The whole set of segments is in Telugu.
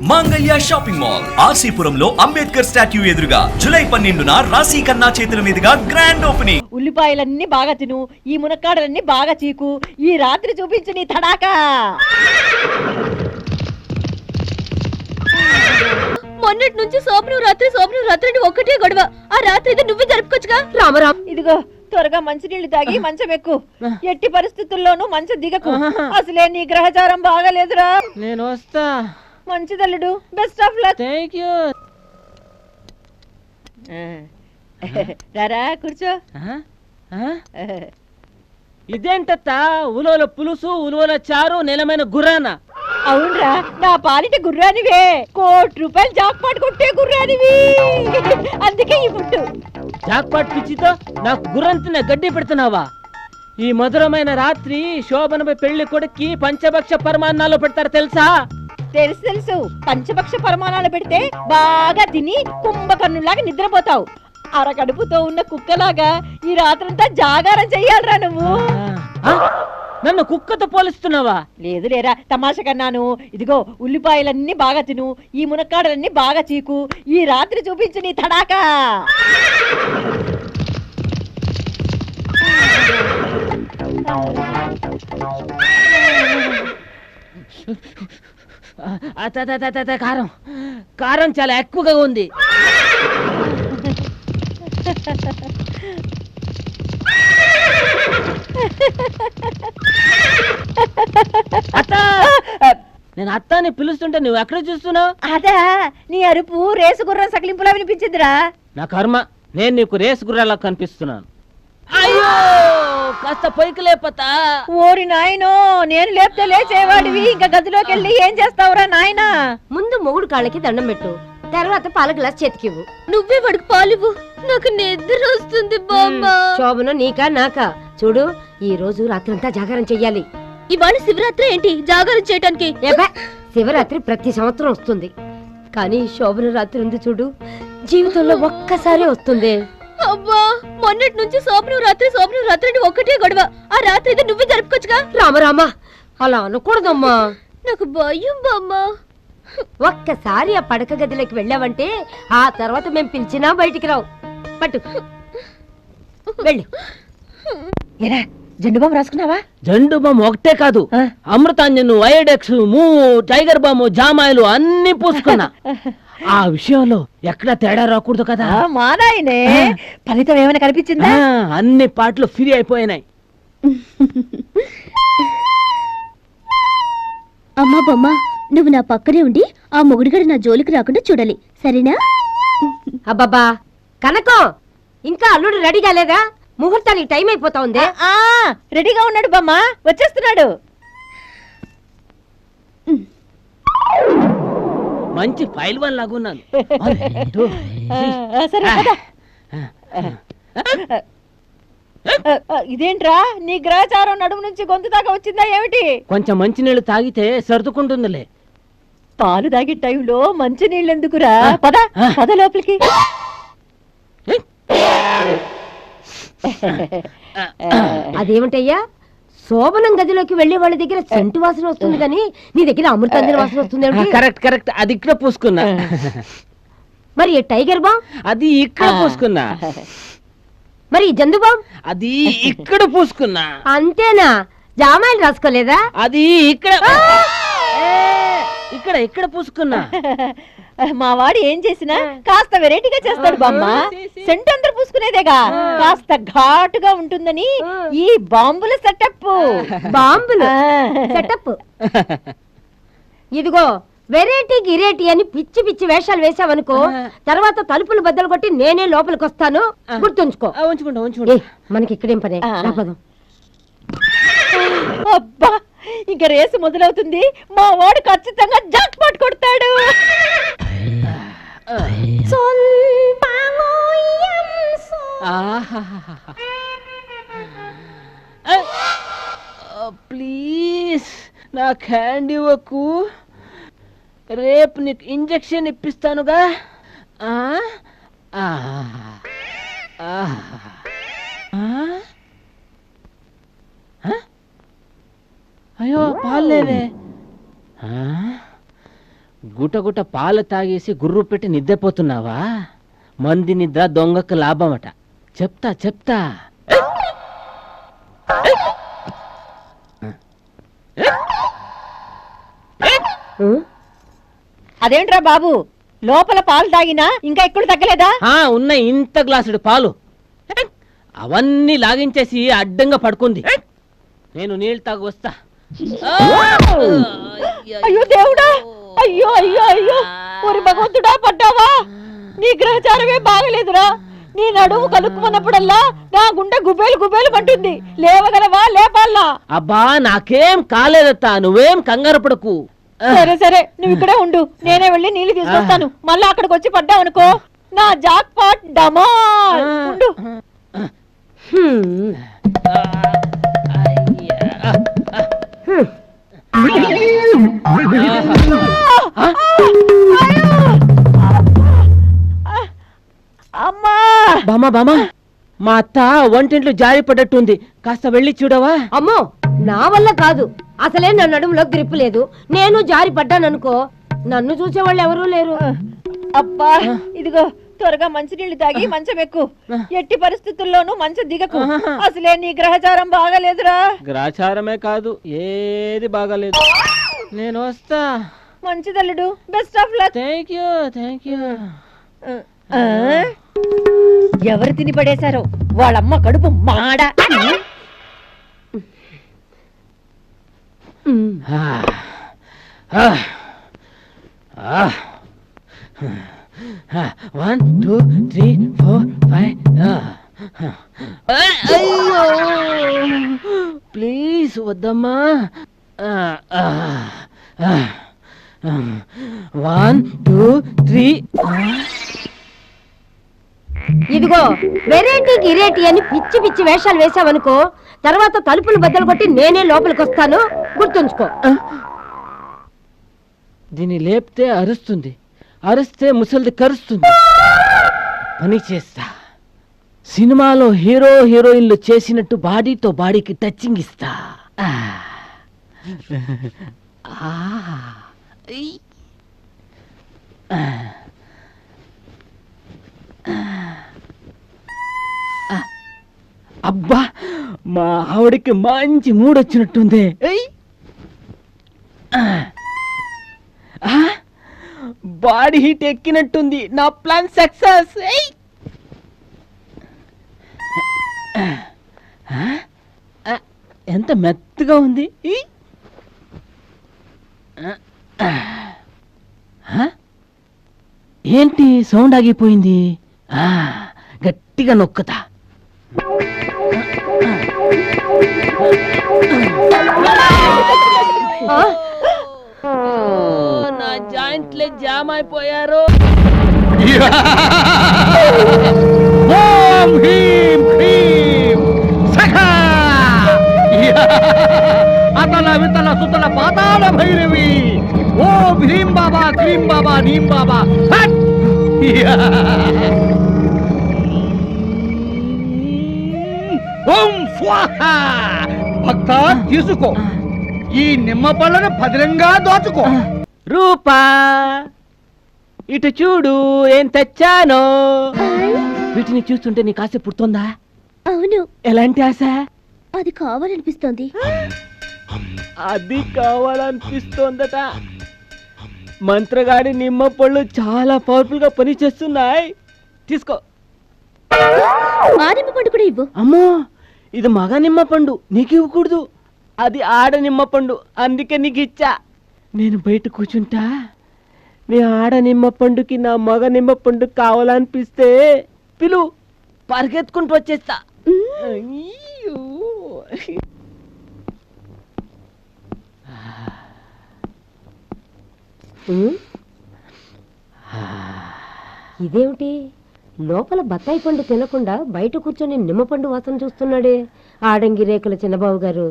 మాంగళ్య షాపింగ్ మాల్ ఆర్సీపురంలో అంబేద్కర్ స్టాట్యూ ఎదురుగా జూలై 12న రాశి ఖన్నా చేతుల మీదుగా గ్రాండ్ ఓపెనింగ్. ఉల్లిపాయలన్నీ బాగా తిను, ఈ మునక్కాడలన్నీ బాగా చీకు, ఈ రాత్రి చూపించు నీ తడాకా. మొన్నటి నుంచి సోమను రాత్రి ఒక్కటే గొడవ. ఆ రాత్రి నువ్వే జరుపుకోవచ్చుగా. రామరామ్, ఇదిగో త్వరగా మంచినీళ్లు తాగి మంచం ఎక్కు. ఎట్టి పరిస్థితుల్లోనూ మంచం దిగకు. అసలే నీ గ్రహచారం బాగాలేదురా. నేను వస్తా. మంచిదల్లుడు, best of luck. Thank you. రారా కూర్చో. ఇదేంటత్త, ఉలవల పులుసు, ఉలవల చారు, నిలమైన గుర్రానా? అవునరా, నా పాలిట గుర్రానివే. ₹1,00,00,000 జాక్పాట్ కొట్టే గుర్రానివి. అందుకే ఈ ఫుడ్. జాక్పాట్ పిచ్చితో నాకు గుర్రంతిన గడ్డి పెడుతున్నావా? ఈ మధురమైన రాత్రి శోభనపై పెళ్లి కొడుక్కి పంచభక్ష పరమాన్నాలు పెడతారు తెలుసా? తెలుసు. పంచభక్ష పరమాణాలు పెడితే బాగా తిని కుంభకర్ణులాగా నిద్రపోతావు. అరకడుపుతో ఉన్న కుక్కలాగా ఈ రాత్రంతా జాగారం చెయ్యాలరా నువ్వు. నన్ను కుక్కతో పోలిస్తున్నావా? లేదు లేరా, తమాషా కన్నాను. ఇదిగో ఉల్లిపాయలన్నీ బాగా తిను, ఈ మునక్కాడలన్నీ బాగా చీకు, ఈ రాత్రి చూపించు నీ తడాకా. కారం చాలా ఎక్కువగా ఉంది. నేను అత్తాని పిలుస్తుంటే నువ్వు ఎక్కడ చూస్తున్నావు? అదా, నీ అరుపు రేసు గుర్రం సకిలింపులా వినిపించిందిరా. నా కర్మ, నేను నీకు రేసు గుర్రాలా కనిపిస్తున్నాను. అయ్యో, కాస్త పైకి లేపతా. ఓరి నాయనో, నేను లేపితే లేచేవాడివి. ఇంకా గదిలోకి వెళ్ళి ఏం చేస్తావురా నాయనా? ముందు మొగుడు కాళ్ళకి దండం పెట్టు, తర్వాత పాల గ్లాస్ చేతికివ్వు. నువ్వే వాడికి పాలివ్వు, నాకు నిద్ర వస్తుంది బామ్మ. శోభను నీకా నాకా? చూడు, ఈ రోజు రాత్రంతా జాగారం చెయ్యాలి. ఇవాళ శివరాత్రి ఏంటి జాగారం చేయటానికి? శివరాత్రి ప్రతి సంవత్సరం వస్తుంది, కానీ శోభన రాత్రి ఉంది చూడు, జీవితంలో ఒక్కసారి వస్తుంది. అబ్బా, మొన్నటి నుంచి సోమను రాత్రి ఒక్కటే గొడవ. ఆ రాత్రి నువ్వే జరుపుకోవచ్చుగా. రామరామా, అలా అనకూడదమ్మా. నాకు భయం బామ్మ. ఒక్కసారి ఆ పడక గదిలోకి వెళ్ళావంటే ఆ తర్వాత మేము పిలిచినా బయటికి రావు. పట్టు, వెళ్ళు. ఏరా, జెండు బాంబు రాసుకున్నావా? జెండు బాంబు ఒకటే కాదు, అమృతాంజను, ఐడెక్స్, మూవు, టైగర్ బాంబు, జామాయిలు అన్ని పూసుకున్నా. ఆ విషయంలో ఎక్కడా తేడా రాకూడదు కదా. మా నాయనే, ఫలితం ఏమైనా కనిపించిందా? అన్ని పాటలు ఫ్రీ అయిపోయినాయి. అమ్మా బొమ్మ, నువ్వు నా పక్కనే ఉండి ఆ మొగుడిగడు నా జోలికి రాకుండా చూడాలి, సరేనా? అబ్బబ్బా కనకం, ఇంకా అల్లుడు రెడీ కాలేదా? ముహూర్తానికి టైం అయిపోతా ఉంది. రెడీగా ఉన్నాడు బామ్మ, వచ్చేస్తున్నాడు. మంచి ఫైల్ వన్ లాగున్నాను. ఇదేంట్రా, నీ గ్రహచారం నడుము నుంచి గొంతు దాకా వచ్చిందా ఏమిటి? కొంచెం మంచి నీళ్లు తాగితే సర్దుకుంటుందిలే. పాలు తాగే టైంలో మంచి నీళ్ళు ఎందుకురా? పద పద లోపలికి. అదేమిటయ్యా, శోభనం గదిలోకి వెళ్లే వాళ్ళ దగ్గర సెంటు వాసన వస్తుంది కానీ నీ దగ్గర అమృతాంజన వాసన వస్తుంది. కరెక్ట్, అది ఇక్కడ పూసుకున్నా. మరి టైగర్ బామ్ అది ఇక్కడ పూసుకున్నా. మరి జందు బామ్ అది ఇక్కడ పూసుకున్నా. అంతేనా? జామాయిలు రాసుకోలేదా? అది ఇక్కడ ఇక్కడ పూసుకున్నా. మా వాడు ఏం చేసినా కాస్త వెరైటీగా చేస్తాడు బామ్మ. సెంటు అందరు పూసుకునేదేగా, కాస్త ఘాటుగా ఉంటుందని ఈ బాంబుల సెటప్. బాంబులు సెటప్. ఇదిగో, వెరైటీ గిరేటీ అని పిచ్చి పిచ్చి వేషాలు వేసావనుకో, తర్వాత తలుపులు బద్దలు కొట్టి నేనే లోపలికి వస్తాను, గుర్తుంచుకో. ఉంచుకుంటా. మనకి ఇక్కడేం పని? అబ్బా, ఇంకా రేసు మొదలవుతుంది. మా వాడు ఖచ్చితంగా జాక్ పాట్ కొడతాడు. ప్లీజ్ నాకు హ్యాండ్ ఇవ్వకు, రేపు నీకు ఇంజెక్షన్ ఇప్పిస్తానుగా. అయ్యో పాలు లేవే. గుటగుట పాలు తాగేసి గుర్రు పెట్టి నిద్రపోతున్నావా? మంది నిద్ర దొంగకు లాభమట. చెప్తా చెప్తా. అదేంట్రా బాబు, లోపల పాలు తాగినా ఇంకా ఎక్కడ తగ్గలేదా? ఉన్న ఇంత గ్లాసుడు పాలు అవన్నీ లాగించేసి అడ్డంగా పడుకుంది. నేను నీళ్ళు తాగు వస్తా. అయ్యో దేవుడా, అయ్యో అయ్యో అయ్యో, ఒరి భగవంతుడా పడ్డావా? నీ గ్రహచారమే బాగలేదురా. నీ నడుము కలుక్కున్నప్పుడల్లా నా గుండె గుబేలు గుబేలు పట్టుంది. లేవగలవా? లేపాలా? అబ్బా నాకేం కాలేదత్తా, నువ్వేం కంగారు పడకు. సరే సరే, నువ్వు ఇక్కడే ఉండు, నేనే వెళ్ళి నీళ్లు తీసుకొస్తాను. మళ్ళా అక్కడికి వచ్చి పడ్డావనుకో నా జాక్ పాట్ డమాల్. ఉండు. అమ్మా బామా బామా, మా అత్త వంటింట్లో జారి పడ్డట్టుంది, కాస్త వెళ్ళి చూడవా? అమ్మో, నా వల్ల కాదు. అసలే నా నడుములో గ్రిప్ లేదు. నేను జారి పడ్డాననుకో, నన్ను చూసేవాళ్ళు ఎవరూ లేరు. అబ్బా ఇదిగో, త్వరగా మంచినీళ్లు తాగి మంచం ఎక్కు. ఎట్టి పరిస్థితుల్లోనూ మంచం దిగకు. అసలే నీ గ్రహచారం బాగాలేదురా. గ్రహచారమే కాదు, ఏది బాగాలేదు. నేను వస్తా. మంచిదల్లుడు, best of luck. Thank you thank you. ఎవరు తిని పడేశారో వాళ్ళమ్మ కడుపు మాడ. One two three four five. Please వద్దమ్మా. One two three. ఇదిగో, వెరైటీ గిరేటీ అని పిచ్చి పిచ్చి వేషాలు వేసావనుకో, తర్వాత తలుపులు బద్దలు కొట్టి నేనే లోపలికి వస్తాను, గుర్తుంచుకో. దీన్ని లేపితే అరుస్తుంది, అరిస్తే ముసలిది కరుస్తుంది. పని చేస్తా. సినిమాలో హీరో హీరోయిన్లు చేసినట్టు బాడీతో బాడీకి టచింగ్ ఇస్తా. అబ్బా, మా ఆవిడకి మంచి మూడొచ్చినట్టుంది. Body heat ఎక్కినట్టుంది. నా ప్లాన్ సక్సెస్. ఎంత మెత్తగా ఉంది. ఏంటి సౌండ్ ఆగిపోయింది? గట్టిగా నొక్కుతా. నా జాయింట్లే జామ్ అయిపోయారు. ఓం హ్రీం క్రీం సఖా. అతల వితల సుతల పాతాళ భైరవి. ఓ భీం బాబా, క్రీం బాబా, నీం బాబా. ఓం స్వాహా. భక్త తీసుకో, ఈ నిమ్మ పళ్ళను భద్రంగా దోచుకో. రూపా ఇటు చూడు, ఏం తెచ్చానో. వీటిని చూస్తుంటే నీకు ఆశ పుడుతుందా? అవును. ఎలాంటి ఆశ? అది కావాలనిపిస్తోంది. అది కావాలనిపిస్తోందట. మంత్రగాడి నిమ్మ పళ్ళు చాలా పవర్ఫుల్ గా పనిచేస్తున్నాయి. తీసుకో. ఆ నిమ్మ పండు కూడా ఇవ్వు. అమ్మో, ఇది మగ నిమ్మ పండు, నీకు ఇవ్వకూడదు. అది ఆడ నిమ్మ పండు, అందుకే నీకు ఇచ్చా. నేను బయట కూర్చుంటా. నీ ఆడ నిమ్మ పండుకి నా మగ నిమ్మ పండు కావాలనిపిస్తే పిలు, పరిగెత్తుకుంటూ వచ్చేస్తా. అయ్యో. ఇదేమిటి, లోపల బత్తాయి పండు తినకుండా బయట కూర్చొని నిమ్మపండు వాసన చూస్తున్నాడే ఆడంగి రేకుల చిన్నబాబు గారు.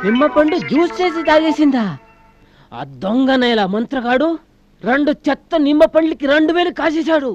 నిమ్మ పండు జ్యూస్ చేసి తాగేసిందా? ఆ దొంగ నేల మంత్రగాడు 2 చెత్త నిమ్మ పండ్లకి 2000 కాసేశాడు.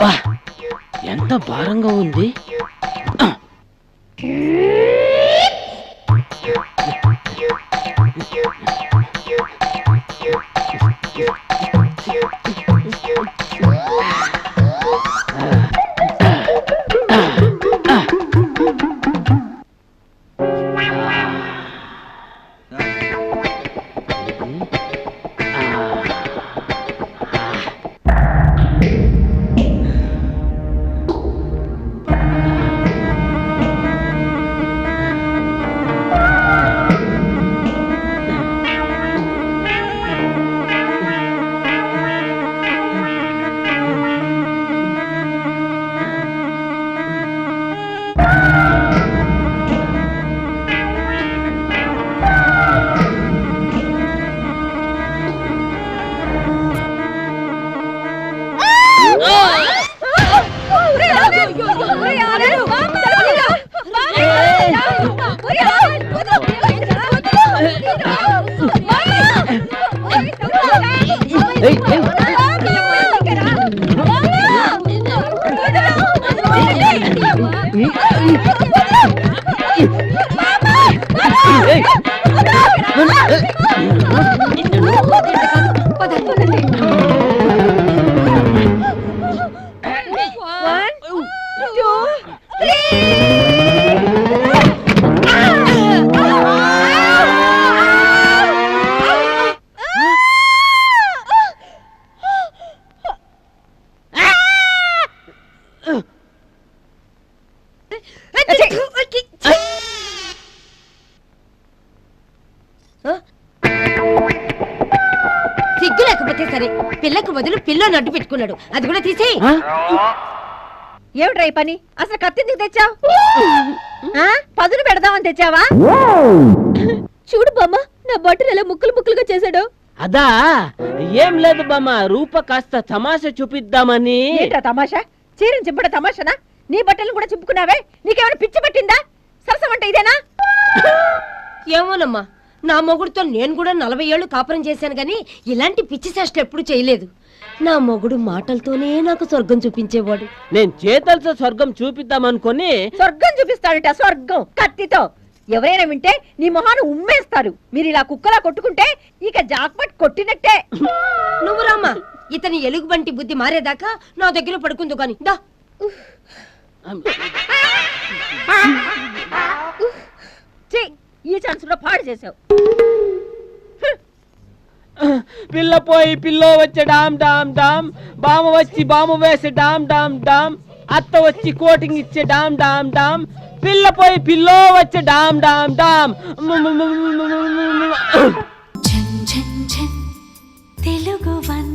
బా ఎంత భారంగా ఉంది. సిగ్గు లేకపోతే సరే, పిల్లకు బదులు పిల్లో నడ్డు పెట్టుకున్నాడు. అది కూడా తీసి. ఏమిట్రా ఈ పని? అసలు కత్తి ఎందుకు తెచ్చావు? పదును పెడదామని తెచ్చావా? చూడు బామ్మ, నా బట్టలు ఎలా ముక్కలు ముక్కలుగా చేశాడు. అదా ఏం లేదు బామ్మ, రూప కాస్త తమాషా చూపిద్దామని. ఏంట్రా తమాషా? చీరని చింపడ తమాషనా? నీ బట్టలను కూడా చింపుకున్నావే, నీకేమైనా పిచ్చి పట్టిందా? సరసం అంటే ఇదేనా? ఏమోనమ్మా, నా మొగుడుతో నేను కూడా 40 ఏళ్ళు కాపురం చేశాను గాని ఇలాంటి పిచ్చి చేష్టలు ఎప్పుడు చేయలేదు. నా మొగుడు మాటలతోనే నాకు స్వర్గం చూపించేవాడు. నేను చేతలతో స్వర్గం చూపిద్దామనుకొని. స్వర్గం చూపిస్తాడట, స్వర్గం కత్తితో. ఎవరైనా వింటే నీ మొహాన్ని ఉమ్మేస్తారు. మీరు ఇలా కుక్కలా కొట్టుకుంటే ఇక జాక్పట్ కొట్టినట్టే. నువ్వు రామ్మా, ఇతని ఎలుగుబంటి బుద్ధి మారేదాకా నా దగ్గర పడుకుందు గాని దా. ఈ ఛాన్స్ లో పాడు చేసావు. పిల్ల పోయి పిల్లో వచ్చే డామ్ డామ్ డామ్, బామ వచ్చి బామ వేసే డామ్ డామ్ డామ్, అత్త వచ్చి కోటింగ్ ఇచ్చే డామ్ డామ్ డామ్, పిల్ల పోయి పిల్లో వచ్చే డామ్ డామ్ డామ్. తెలుగు వన్